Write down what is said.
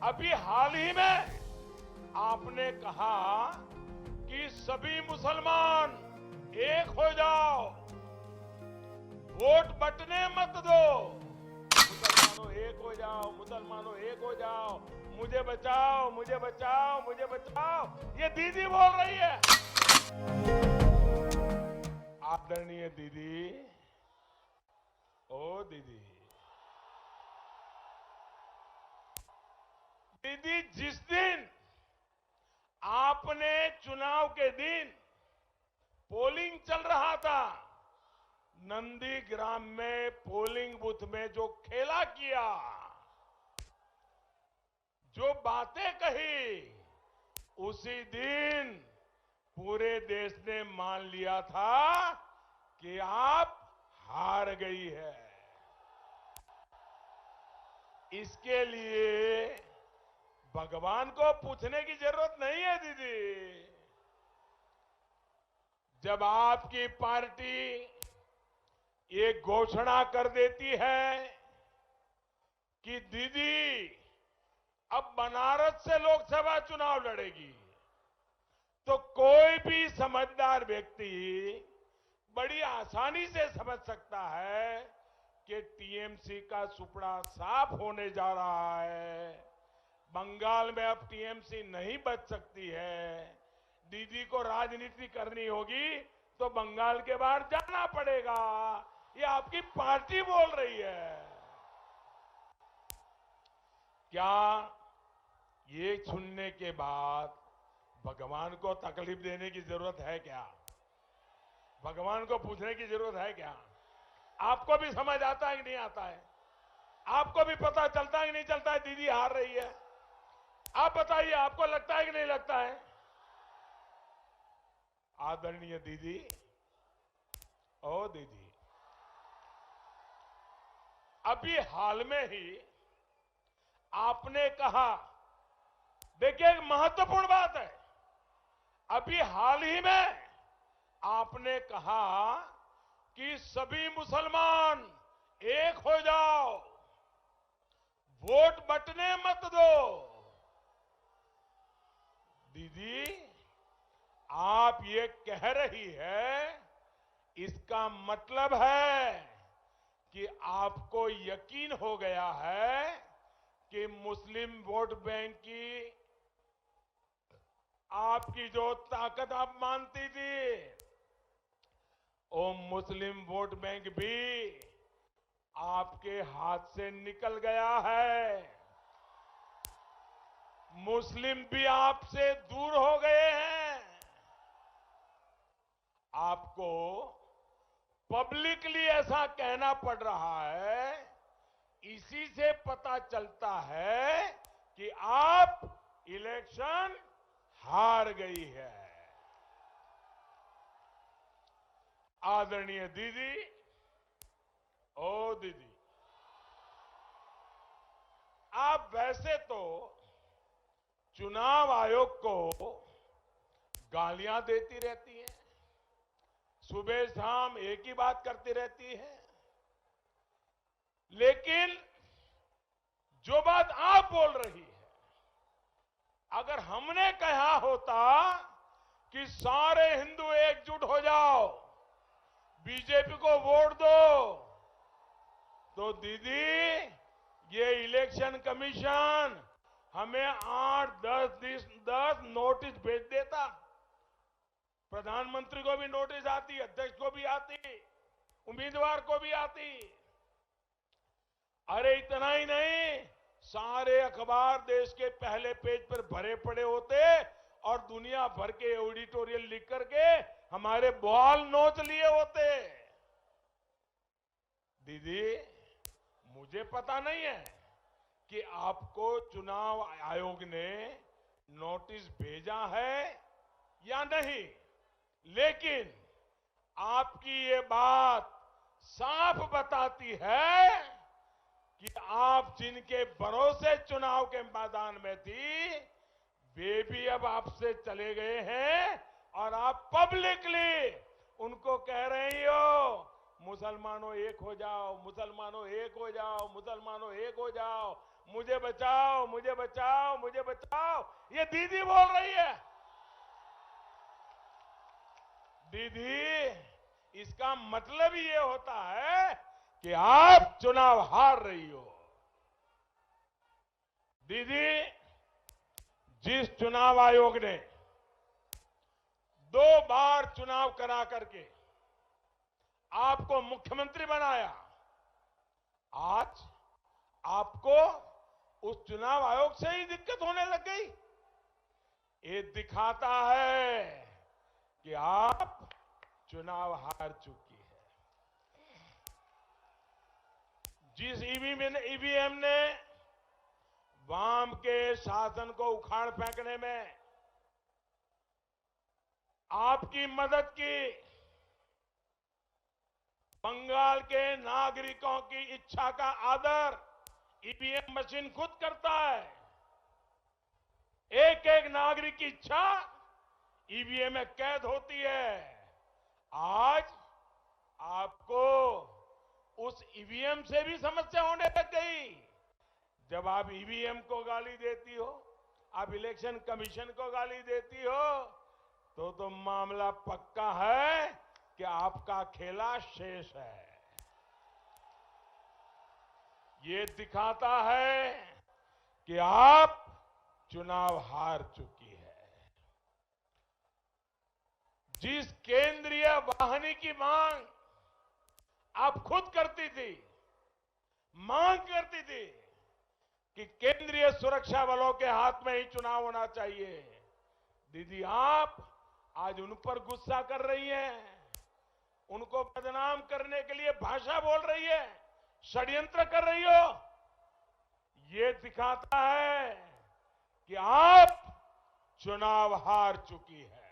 अभी हाल ही में आपने कहा कि सभी मुसलमान एक हो जाओ, वोट बंटने मत दो। मुसलमानों एक हो जाओ, मुसलमानों एक हो जाओ, मुझे बचाओ, मुझे बचाओ, मुझे बचाओ, ये दीदी बोल रही है। आदरणीय दीदी, ओ दीदी, दीदी जिस दिन आपने चुनाव के दिन पोलिंग चल रहा था, नंदीग्राम में पोलिंग बूथ में जो खेला किया, जो बातें कही, उसी दिन पूरे देश ने मान लिया था कि आप हार गई है। इसके लिए भगवान को पूछने की जरूरत नहीं है दीदी। जब आपकी पार्टी ये घोषणा कर देती है कि दीदी अब बनारस से लोकसभा चुनाव लड़ेगी, तो कोई भी समझदार व्यक्ति बड़ी आसानी से समझ सकता है कि टीएमसी का सुपड़ा साफ होने जा रहा है। बंगाल में अब टीएमसी नहीं बच सकती है। दीदी को राजनीति करनी होगी तो बंगाल के बाहर जाना पड़ेगा। ये आपकी पार्टी बोल रही है। क्या ये सुनने के बाद भगवान को तकलीफ देने की जरूरत है क्या? भगवान को पूछने की जरूरत है क्या? आपको भी समझ आता है कि नहीं आता है? आपको भी पता चलता है कि नहीं चलता है दीदी हार रही है? आप बताइए, आपको लगता है कि नहीं लगता है? आदरणीय दीदी, ओ दीदी, अभी हाल में ही आपने कहा, देखिए एक महत्वपूर्ण बात है, अभी हाल ही में आपने कहा कि सभी मुसलमान एक हो जाओ, वोट बंटने मत दो। दीदी, आप ये कह रही है, इसका मतलब है कि आपको यकीन हो गया है कि मुस्लिम वोट बैंक की आपकी जो ताकत आप मानती थी, वो मुस्लिम वोट बैंक भी आपके हाथ से निकल गया है। मुस्लिम भी आपसे दूर हो गए हैं। आपको पब्लिकली ऐसा कहना पड़ रहा है, इसी से पता चलता है कि आप इलेक्शन हार गई है। आदरणीय दीदी, ओ दीदी, आप वैसे तो चुनाव आयोग को गालियां देती रहती हैं, सुबह शाम एक ही बात करती रहती है, लेकिन जो बात आप बोल रही है, अगर हमने कहा होता कि सारे हिंदू एकजुट हो जाओ, बीजेपी को वोट दो, तो दीदी ये इलेक्शन कमीशन हमें 8-10 नोटिस भेज देता। प्रधानमंत्री को भी नोटिस आती, अध्यक्ष को भी आती, उम्मीदवार को भी आती। अरे इतना ही नहीं, सारे अखबार देश के पहले पेज पर भरे पड़े होते और दुनिया भर के एडिटोरियल लिख करके हमारे बाल नोच लिए होते। दीदी, मुझे पता नहीं है कि आपको चुनाव आयोग ने नोटिस भेजा है या नहीं, लेकिन आपकी ये बात साफ बताती है कि आप जिनके भरोसे चुनाव के मैदान में थी, वे भी अब आपसे चले गए हैं और आप पब्लिकली उनको कह रही हो, मुसलमानों एक हो जाओ, मुसलमानों एक हो जाओ, मुसलमानों एक हो जाओ, मुझे बचाओ, मुझे बचाओ, मुझे बचाओ, ये दीदी बोल रही है। दीदी, इसका मतलब ये होता है कि आप चुनाव हार रही हो। दीदी, जिस चुनाव आयोग ने 2 बार चुनाव करा करके आपको मुख्यमंत्री बनाया, आज आपको उस चुनाव आयोग से ही दिक्कत होने लग गई। ये दिखाता है कि आप चुनाव हार चुकी है। जिस ईवीएम ने वाम के शासन को उखाड़ फेंकने में आपकी मदद की, बंगाल के नागरिकों की इच्छा का आदर ईवीएम मशीन खुद करता है। एक एक नागरिक की इच्छा ईवीएम में कैद होती है। आज आपको उस ईवीएम से भी समस्या होने लग गई। जब आप ईवीएम को गाली देती हो, आप इलेक्शन कमीशन को गाली देती हो, तो मामला पक्का है कि आपका खेला शेष है। ये दिखाता है कि आप चुनाव हार चुकी है। जिस केंद्रीय वाहिनी की मांग आप खुद करती थी, मांग करती थी कि केंद्रीय सुरक्षा बलों के हाथ में ही चुनाव होना चाहिए, दीदी आप आज उन पर गुस्सा कर रही हैं, उनको बदनाम करने के लिए भाषा बोल रही है, षड्यंत्र कर रही हो। ये दिखाता है कि आप चुनाव हार चुकी है।